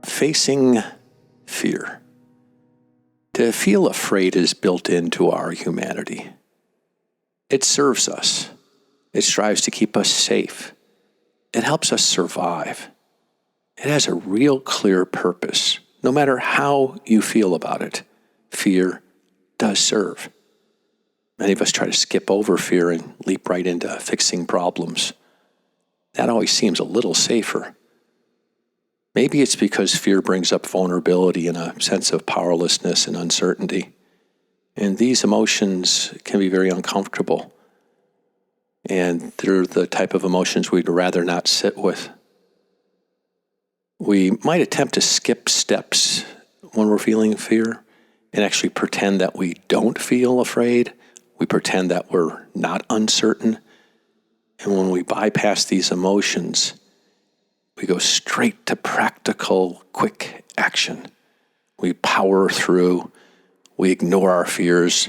facing fear. To feel afraid is built into our humanity. It serves us. It strives to keep us safe. It helps us survive. It has a real clear purpose. No matter how you feel about it, fear does serve. Many of us try to skip over fear and leap right into fixing problems. That always seems a little safer. Maybe it's because fear brings up vulnerability and a sense of powerlessness and uncertainty. And these emotions can be very uncomfortable. And they're the type of emotions we'd rather not sit with. We might attempt to skip steps when we're feeling fear and actually pretend that we don't feel afraid. We pretend that we're not uncertain. And when we bypass these emotions, we go straight to practical, quick action. We power through. We ignore our fears,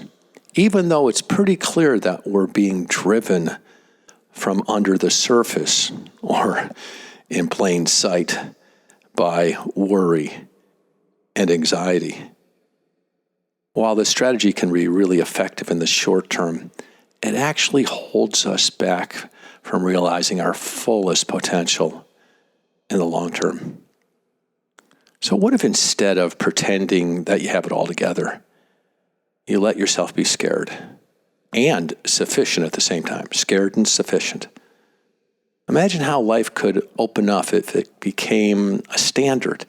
even though it's pretty clear that we're being driven from under the surface or in plain sight by worry and anxiety. While this strategy can be really effective in the short term, it actually holds us back from realizing our fullest potential in the long term. So what if instead of pretending that you have it all together, you let yourself be scared and sufficient at the same time, scared and sufficient? Imagine how life could open up if it became a standard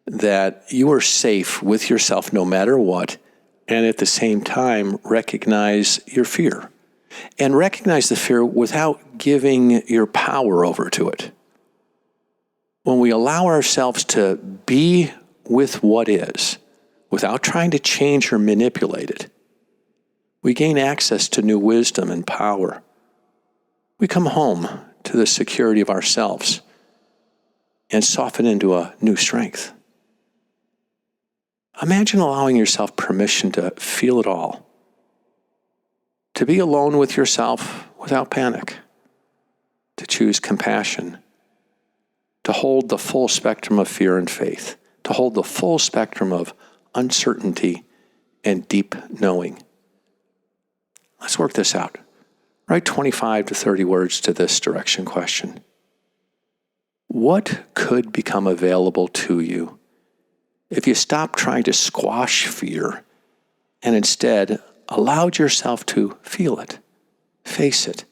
that you were safe with yourself no matter what, and at the same time recognize your fear. And recognize the fear without giving your power over to it. When we allow ourselves to be with what is, without trying to change or manipulate it, we gain access to new wisdom and power. We come home to the security of ourselves and soften into a new strength. Imagine allowing yourself permission to feel it all, to be alone with yourself without panic, to choose compassion, to hold the full spectrum of fear and faith, to hold the full spectrum of uncertainty and deep knowing. Let's work this out. Write 25 to 30 words to this direction question. What could become available to you if you stopped trying to squash fear and instead allowed yourself to feel it, face it,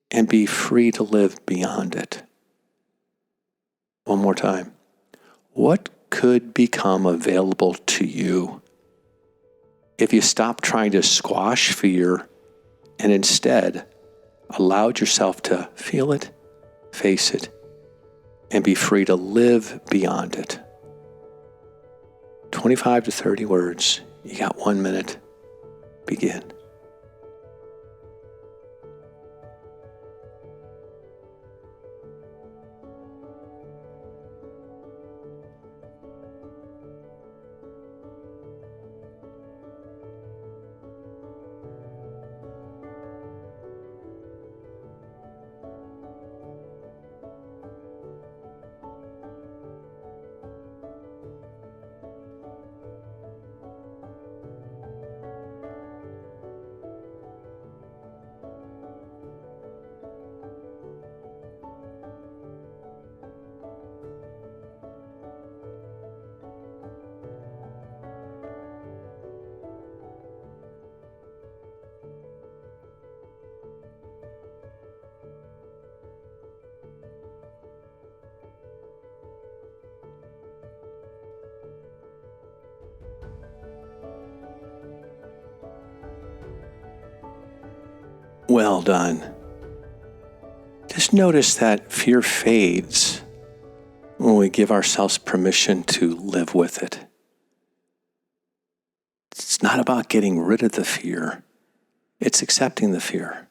and be free to live beyond it? One more time. What could become available to you if you stopped trying to squash fear and instead allowed yourself to feel it, face it, and be free to live beyond it? 25 to 30 words. You got 1 minute. Begin. Well done. Just notice that fear fades when we give ourselves permission to live with it. It's not about getting rid of the fear. It's accepting the fear,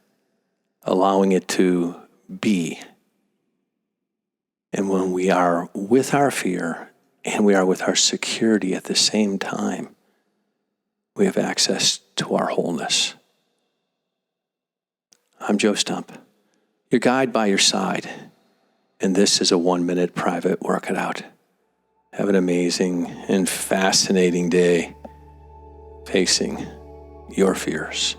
allowing it to be. And when we are with our fear and we are with our security at the same time, we have access to our wholeness. I'm Joe Stump, your guide by your side, and this is a 1-minute private workout. Have an amazing and fascinating day facing your fears.